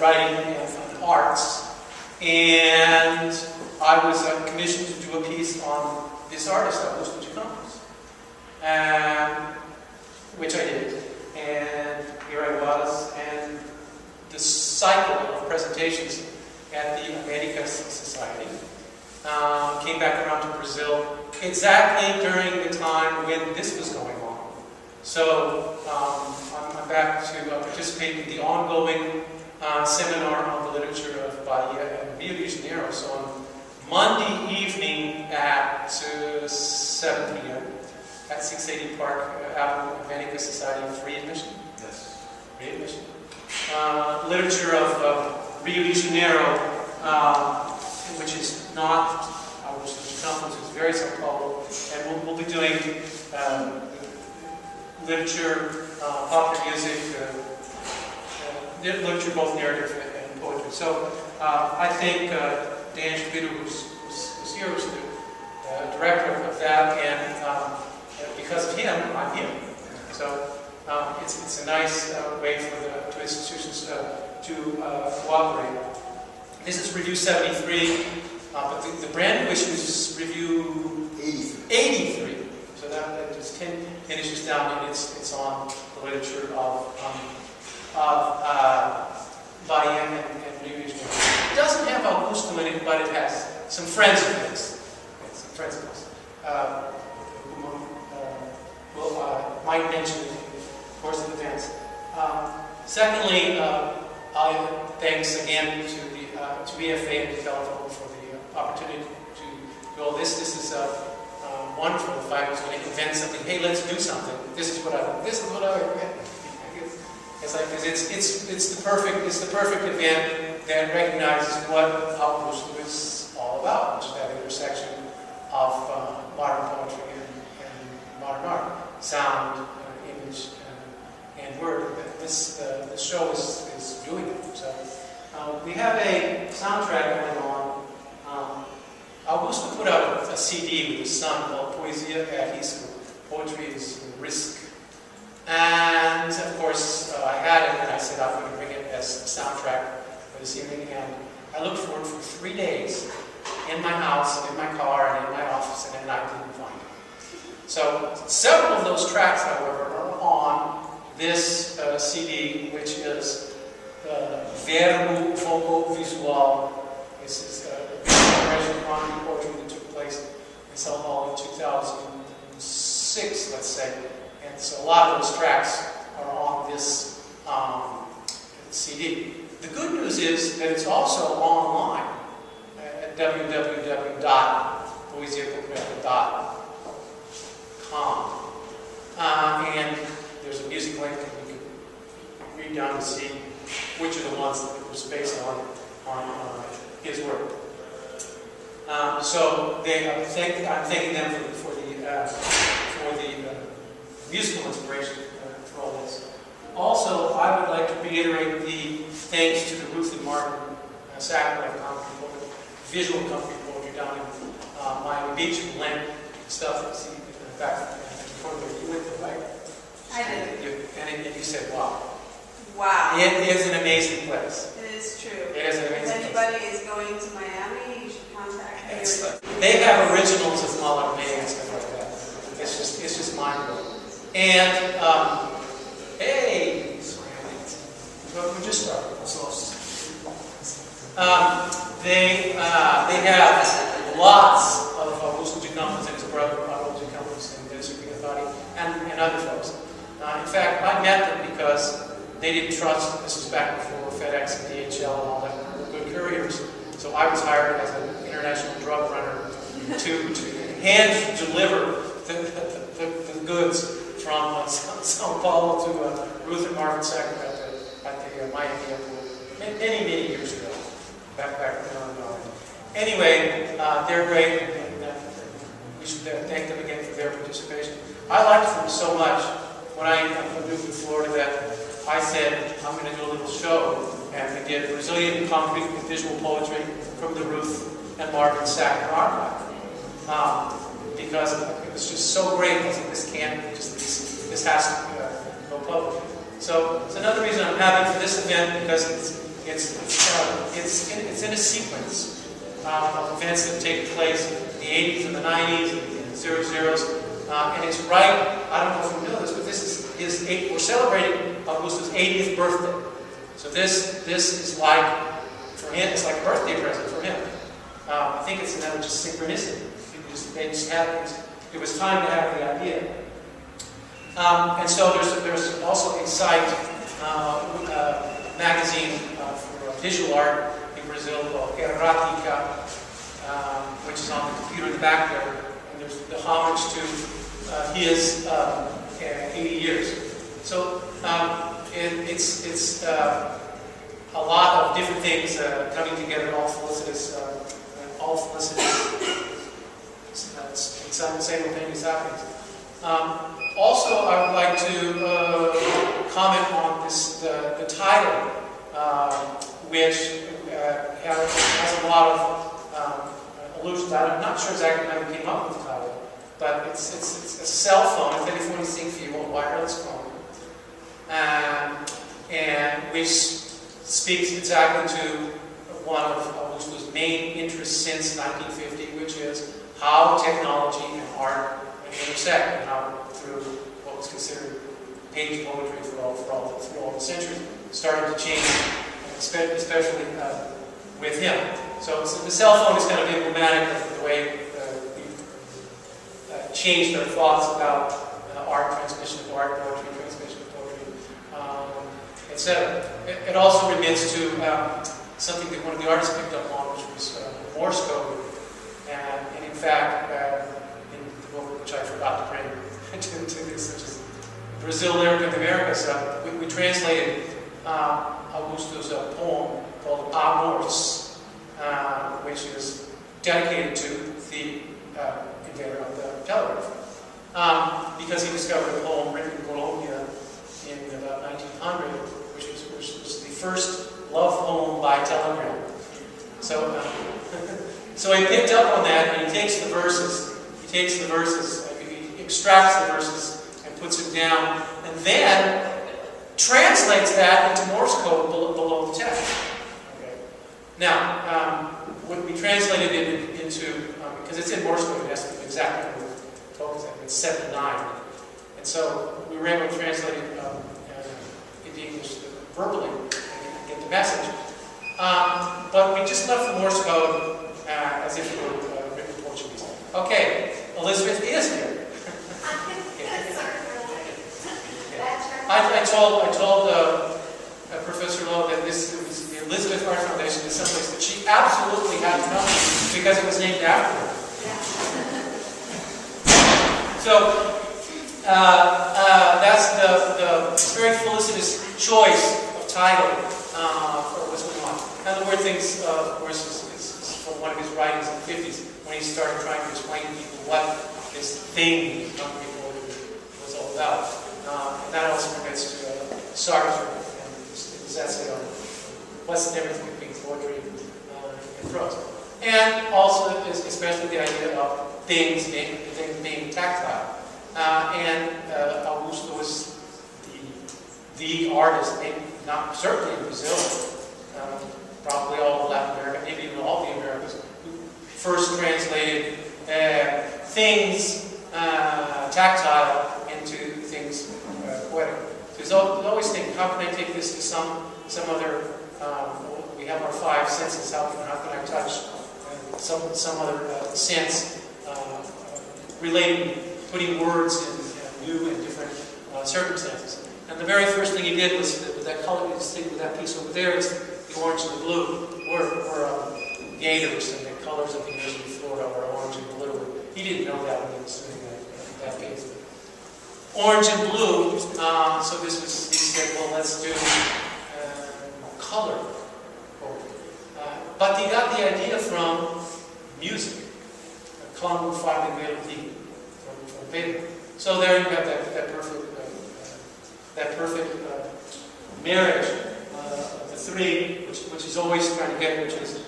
writing and arts, and I was commissioned to do a piece on this artist, Augusto, which I did. And here I was, and the cycle of presentations at the Americas Society came back around to Brazil exactly during the time when this was going on. So I'm back to participate in the ongoing seminar on the literature of Bahia and Rio de Janeiro. So on Monday evening at 7 p.m. at 680 Park Avenue, America Society, free admission. Yes. Free admission. Literature of Rio de Janeiro, which is not Augusto Campos, it's very Sao Paulo, and we'll be doing literature, popular music, literature, both narrative and poetry. So I think Dan Schmidt, who's here, who's the director of that, and because of him, I'm here. So it's a nice way for the two institutions to cooperate. This is review 73, but the brand new issue is review 83. So that just 10 issues down, and it's on the literature of Bahia and Rio de Janeiro. It doesn't have Augusto in it, but it has some friends of his. Some friends of his. Might mention in the course of events. Secondly, thanks again to the to BFA and the telephone for the opportunity to do all this. This is wonderful. If I was going to invent something, hey, let's do something. This is what I. It's like it's the perfect event that recognizes what Augusto is all about, which is that intersection of modern poetry and modern art, sound, image, and word. This show is doing it. So we have a soundtrack going on. Augusto put out a CD with his son called Poesia at Risco. Poetry is risk. And of course, I had it, and I said I'm going to bring it as a soundtrack for this evening. And I looked for it for 3 days in my house, in my car, and in my office, and I didn't find it. So several of those tracks, however, are on this CD, which is Verbo Vocal Visual. This is a commemoration of poetry that took place in Sao Paulo in 2006, let's say. And so a lot of those tracks are on this CD. The good news is that it's also online at www.poesiaconcreta.com. And there's a music link, and you can read down to see which are the ones that it was based on his work. So I'm thanking them for the musical inspiration for all this. Also, I would like to reiterate the thanks to the Ruth and Martin Sacramento visual company poetry down in Miami Beach, who lent stuff. See, in fact, you went there, right? I did. And you said, wow. Wow. It is an amazing place. It is true. It is an amazing place. If anybody is going to Miami, you should contact me. They have originals of Mullen Bay and stuff like that. It's just mind-blowing. And, hey, we just started. They have lots of Augusto de Campos and his brother, Augusto de Campos, and Dennis and other folks. In fact, I met them because they didn't trust, this was back before FedEx and DHL and all that good couriers. So I was hired as an international drug runner to hand deliver the goods from Sao Paulo to Ruth and Marvin Sacramento at the Miami airport many years ago. Back then. Anyway, they're great, and we should thank them again for their participation. I liked them so much when I moved to Florida that I said I'm going to do a little show, and we did Brazilian concrete and visual poetry from the Ruth and Marvin Sacramento archive. Because it was just so great. I said, this has to go public. So it's another reason I'm happy for this event, because It's in a sequence of events that take place in the 80s and the 90s and the 00s. And it's right, I don't know if you know this, but this is we're celebrating Augusto's 80th birthday. So this is like, for him, it's like a birthday present for him. I think it's another just synchronicity. It was time to have the idea. And so there's also a site, magazine for visual art in Brazil called Perrone, which is on the computer in the back there. And there's the homage to his 80 years. So it's a lot of different things coming together, all felicitous, simultaneous happenings. Also, I would like to comment on the title, which has a lot of allusions. I'm not sure exactly how we came up with the title, but it's a cell phone, a telephone sem fio, a wireless phone, and which speaks exactly to one of Augusto's main interests since 1950, which is how technology and art intersect, and how through what was considered page poetry through all the centuries started to change, especially with him. So the cell phone is kind of emblematic of the way we changed our thoughts about art transmission of art, poetry transmission of poetry, etc. It also remits to something that one of the artists picked up on, which was Morse code. And in fact, in the book, which I forgot to bring to this, such as Brazil, Lyric of Americas, we translated Augusto's poem called A Morse, which is dedicated to the inventor of the telegraph, because he discovered a poem written in Colombia in about 1900, which was the first love poem by telegram. So, so he picked up on that, and he takes the verses, he extracts the verses and puts it down, and then translates that into Morse code below the text. Okay. Now, when we translated it into, because it's in Morse code, it has to be exactly what it tells us, it's 7 to 9. And so we were able to translate it into English verbally and get the message. But we just left the Morse code as if it were written in Portuguese. Okay, Elizabeth is here. I told Professor Lowe that the Elizabeth Art Foundation is someplace that she absolutely had to know because it was named after her. So that's the very felicitous choice of title for what's going on. Now the word things, of course, is from one of his writings in the 50s when he started trying to explain to people what this thing was all about. And that also relates to Sartre and his essay on what's the difference between poetry and prose. And also, especially the idea of things being tactile. And Augusto was the artist, maybe not certainly in Brazil, probably all of Latin America, maybe even all the Americas, who first translated things tactile into things poetic. So there's always thinking, how can I take this to some other? We have our 5 senses. How can I touch some other sense relating, putting words in new and different circumstances? And the very first thing he did was with that color, with that piece over there, is the orange and the blue were gators, and the colors of the University of Florida are orange and blue. He didn't know that when he was doing that piece. Orange and blue, so he said, well, let's do color. But he got the idea from music, Klang finding melody from Beethoven. So there you have that perfect marriage of the three, which is always trying to get, which is